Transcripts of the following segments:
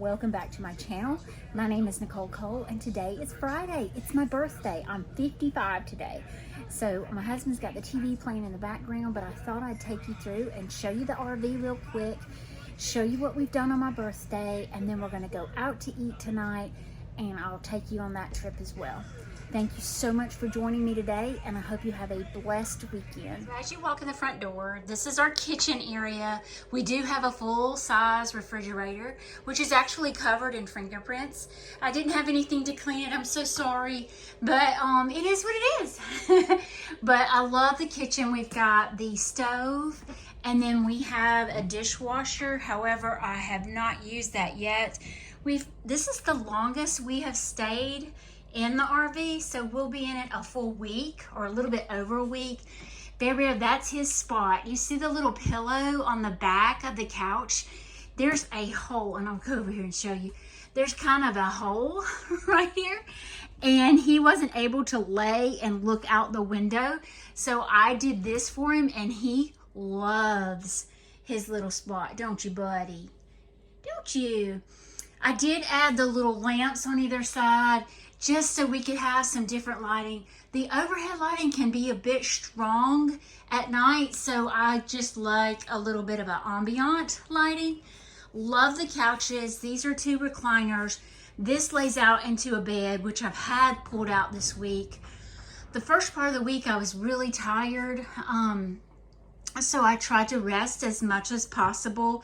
welcome back to my channel. My name is Nicole Cole and today is Friday. It's my birthday. I'm 55 today. So my husband's got the TV playing in the background, but I thought I'd take you through and show you the RV real quick, show you what we've done on my birthday, and then we're gonna go out to eat tonight and I'll take you on that trip as well. Thank you so much for joining me today, and I hope you have a blessed weekend. As you walk in the front door, this is our kitchen area. We do have a full-size refrigerator, which is actually covered in fingerprints. I didn't have anything to clean it. I'm so sorry, but it is what it is. But I love the kitchen. We've got the stove, and then we have a dishwasher. However, I have not used that yet. This is the longest we have stayed in the RV, so we'll be in it a full week or a little bit over a week. There, that's his spot. You see the little pillow on the back of the couch? There's a hole, and I'll go over here and show you. There's kind of a hole right here, and he wasn't able to lay and look out the window, so I did this for him, and he loves his little spot, don't you, buddy? Don't you? I did add the little lamps on either side just so we could have some different lighting. The overhead lighting can be a bit strong at night, so I just like a little bit of an ambient lighting. Love the couches. These are 2 recliners. This lays out into a bed, which I've had pulled out this week. The first part of the week I was really tired, so I tried to rest as much as possible.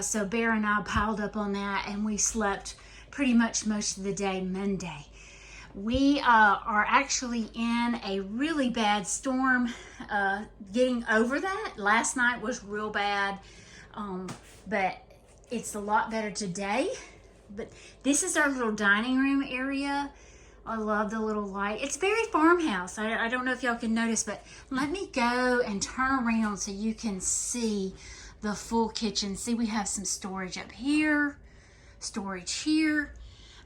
So Bear and I piled up on that, and we slept pretty much most of the day Monday. We are actually in a really bad storm, getting over that. Last night was real bad, but it's a lot better today. But this is our little dining room area. I love the little light. It's very farmhouse. I don't know if y'all can notice, but let me go and turn around so you can see the full kitchen. See, we have some storage up here, storage here.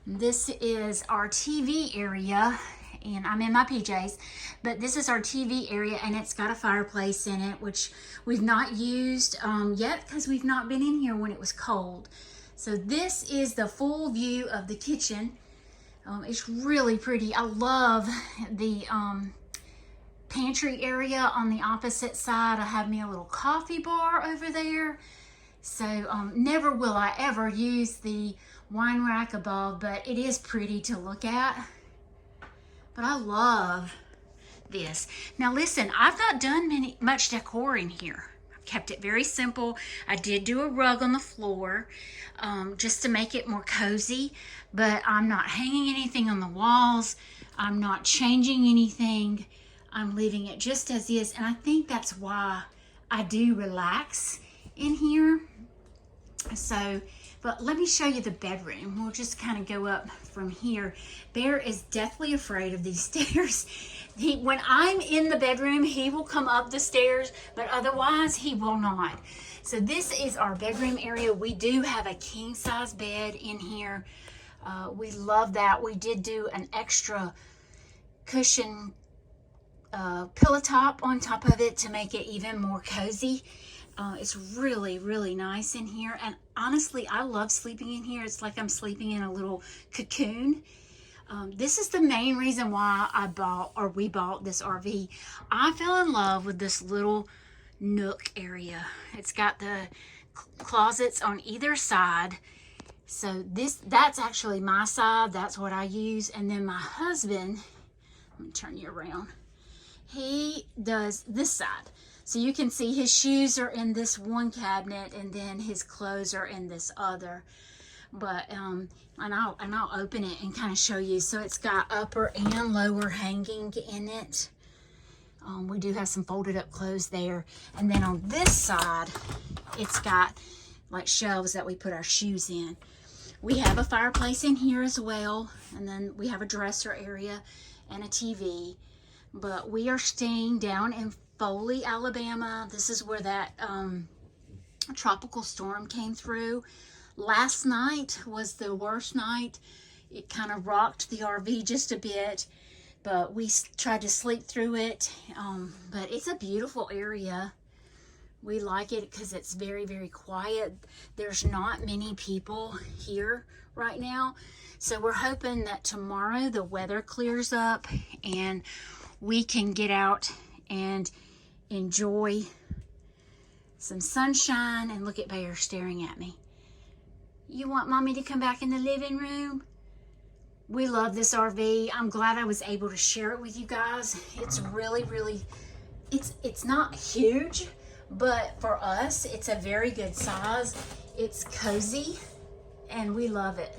This is our TV area, and I'm in my PJs, but this is our TV area, and it's got a fireplace in it, which we've not used yet because we've not been in here when it was cold. So this is the full view of the kitchen. It's really pretty. I love the pantry area on the opposite side. I have me a little coffee bar over there. So never will I ever use the wine rack above, but it is pretty to look at. But I love this. Now listen, I've not done much decor in here. I've kept it very simple. I did do a rug on the floor just to make it more cozy, but I'm not hanging anything on the walls. I'm not changing anything. I'm leaving it just as is, and I think that's why I do relax in here. So, but let me show you the bedroom. We'll just kind of go up from here. Bear is deathly afraid of these stairs. When I'm in the bedroom, he will come up the stairs, but otherwise he will not. So this is our bedroom area. We do have a king-size bed in here. We love that. We did do an extra cushion pillow top on top of it to make it even more cozy. It's really, really nice in here, and honestly, I love sleeping in here. It's like I'm sleeping in a little cocoon. This is the main reason why we bought this RV. I fell in love with this little nook area. It's got the closets on either side. So that's actually my side. That's what I use. And then my husband, let me turn you around. He does this side. So you can see his shoes are in this one cabinet, and then his clothes are in this other. But and I'll open it and kind of show you. So it's got upper and lower hanging in it. We do have some folded up clothes there. And then on this side, it's got like shelves that we put our shoes in. We have a fireplace in here as well. And then we have a dresser area and a TV. But we are staying down in Foley, Alabama. This is where that tropical storm came through. Last night was the worst night. It kind of rocked the RV just a bit, but we tried to sleep through it. But it's a beautiful area. We like it because it's very, very quiet. There's not many people here right now. So we're hoping that tomorrow the weather clears up and we can get out and enjoy some sunshine. And look at Bear staring at me. You want Mommy to come back in the living room? We love this RV. I'm glad I was able to share it with you guys. It's really, really, it's not huge, but for us, it's a very good size. It's cozy and we love it.